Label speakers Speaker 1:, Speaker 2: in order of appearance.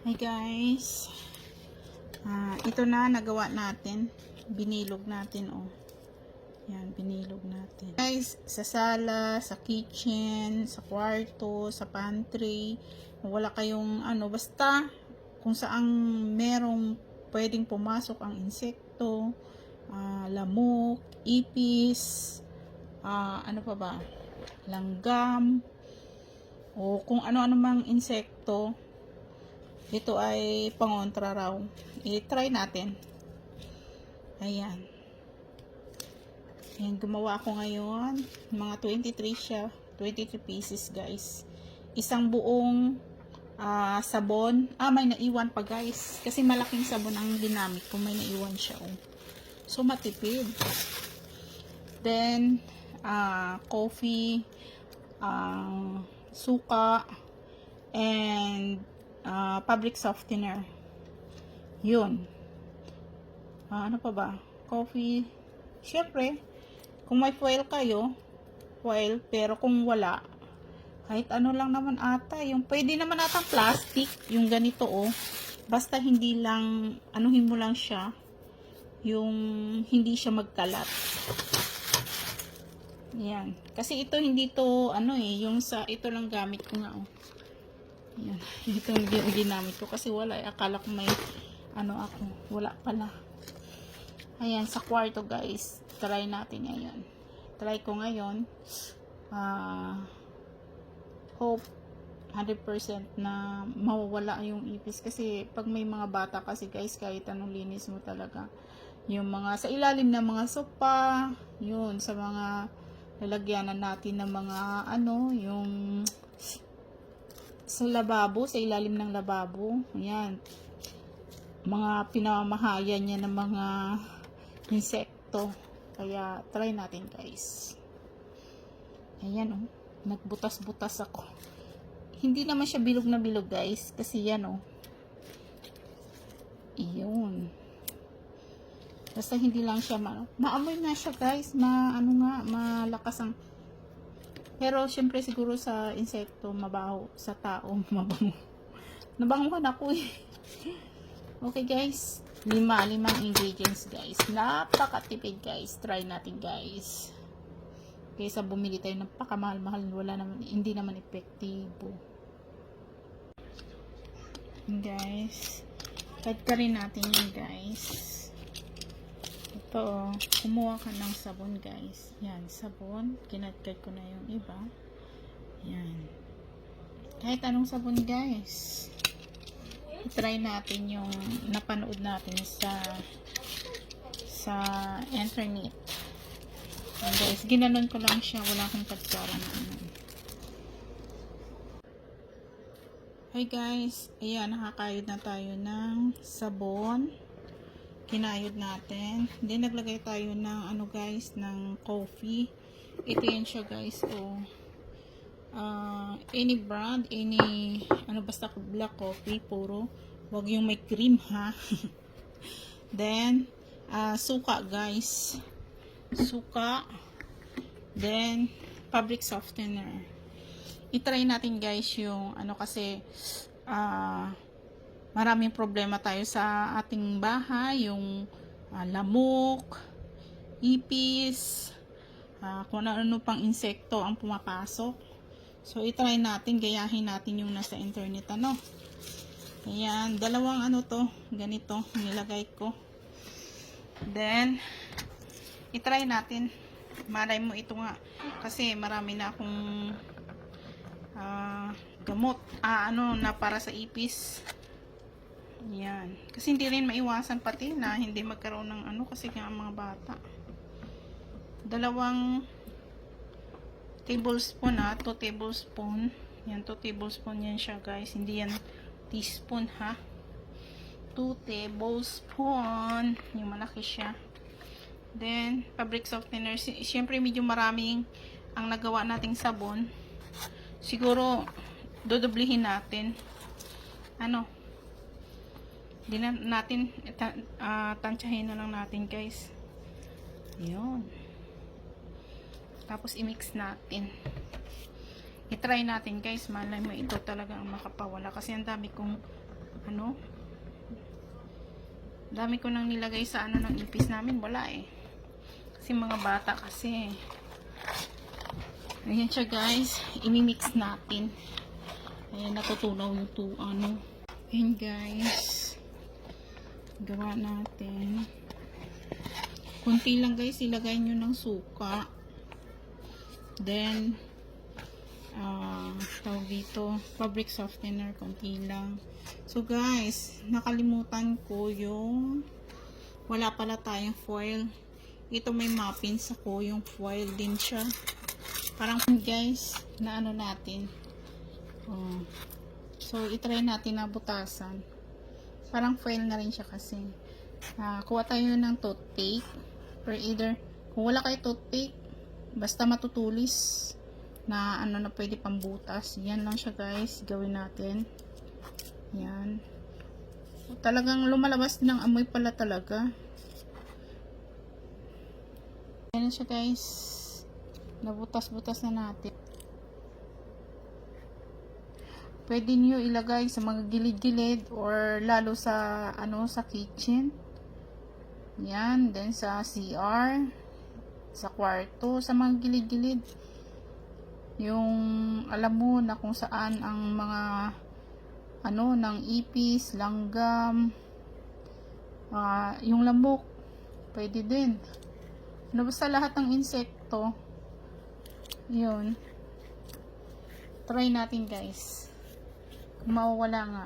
Speaker 1: Hi guys, ito na nagawa natin, binilog natin yan, binilog natin guys, sa sala, sa kitchen, sa kwarto, sa pantry, wala kayong basta kung saang merong pwedeng pumasok ang insekto, lamok, ipis, ano pa ba, langgam, o kung ano-ano mang insekto. Ito ay pangontra raw. I-try natin. Ayan. Ayan, gumawa ako ngayon. Mga 23 siya. 23 pieces, guys. Isang buong sabon. May naiwan pa, guys. Kasi malaking sabon ang ginamit ko. May naiwan siya, So, matipid. Then, coffee, suka, and fabric softener. Yun. Ano pa ba? Coffee. Syempre, kung may foil kayo, foil, pero kung wala, kahit ano lang naman ata, yung pwede naman atang plastic, yung ganito basta hindi lang, anuhin mo lang siya, yung hindi siya magkalat. Yan. Kasi ito hindi to, yung sa, ito lang gamit ko nga Yan. Ito yung ginamit ko kasi wala. Akala ko may ako. Wala pala. Ayan, sa kwarto guys. Try natin ngayon. Try ko ngayon. Hope 100% na mawawala yung ipis. Kasi pag may mga bata kasi guys, kahit anong linis mo talaga. Yung mga sa ilalim ng mga sopa. Yun, sa mga lalagyanan natin ng mga yung sa lababo, sa ilalim ng lababo. Ayan. Mga pinamamahayan niya ng mga insekto. Kaya, try natin guys. Ayan nagbutas-butas ako. Hindi naman siya bilog na bilog guys. Kasi yan Iyon. Basta hindi lang siya maamoy na siya guys. Malakas ang pero, syempre, siguro sa insekto, mabaho. Sa tao, mabango. Nabanguhan ako Okay, guys. Limang ingredients, guys. Napakatipid, guys. Try natin, guys. Kaysa bumili tayo ng pakamahal-mahal, hindi naman epektibo. Guys. Cut ka rin natin yun, guys. Ito, kumuha ka ng sabon guys. Yan, sabon. Kinatkat ko na yung iba. Yan. Kahit anong sabon guys. I-try natin yung napanood natin sa internet. Yan guys, ginanon ko lang siya. Wala akong katsara na Hi guys. Ayan, nakakayod na tayo ng sabon. Kinayod natin. Then, naglagay tayo ng guys, ng coffee. Ito yan siya guys. Any brand, basta black coffee, puro. Wag yung may cream ha. Then, suka guys. Suka. Then, fabric softener. I-try natin guys yung kasi maraming problema tayo sa ating bahay, yung lamok, ipis, kung ano pang insekto ang pumapasok. So, i-try natin, gayahin natin yung nasa internet, Ayan, dalawang ganito, nilagay ko. Then, i-try natin. Malay mo ito nga, kasi marami na akong gamot, na para sa ipis. Yan. Kasi hindi rin maiwasan pati na hindi magkaroon ng kasi nga ang mga bata. 2 tablespoon 2 tablespoon. Yan, 2 tablespoon yan siya guys. Hindi yan teaspoon 2 tablespoon. Yung malaki siya. Then, fabric softener. Siyempre medyo maraming ang nagawa nating sabon. Siguro, dodoblihin natin. Hindi na natin tansyahin na lang natin guys. Yun. Tapos i-mix natin. I-try natin guys. Malay mo ito talaga ang makapawala. Kasi ang dami kong ano, dami ko nang nilagay sa ano ng ipis namin, wala eh. Kasi mga bata kasi. Ayan siya guys, imimix natin. Ayan, natutunaw yung ano. Ayan guys, gawa natin. Kunti lang guys, ilagay nyo ng suka. Then, tawag dito, fabric softener, konti lang. So guys, nakalimutan ko yung wala pala tayong foil. Ito may muffins ako, yung foil din siya. Parang guys, na ano natin. So, itry natin na butasan. Parang foil na rin siya kasi. Kuha tayo ng toothpick. Or either, kung wala kayo toothpick, basta matutulis na ano na pwede pambutas. Yan lang siya guys, gawin natin. Yan. Talagang lumalabas ng amoy pala talaga. Yan siya guys. Nabutas-butas na natin. Pwede niyo ilagay sa mga gilid-gilid or lalo sa ano sa kitchen. Yan, then sa CR, sa kwarto, sa mga gilid-gilid. Yung alam mo na kung saan ang mga ano ng ipis, langgam, yung lamok, pwede din. Ano basta lahat ng insekto. Yun. Try natin guys. Kung mawawala nga.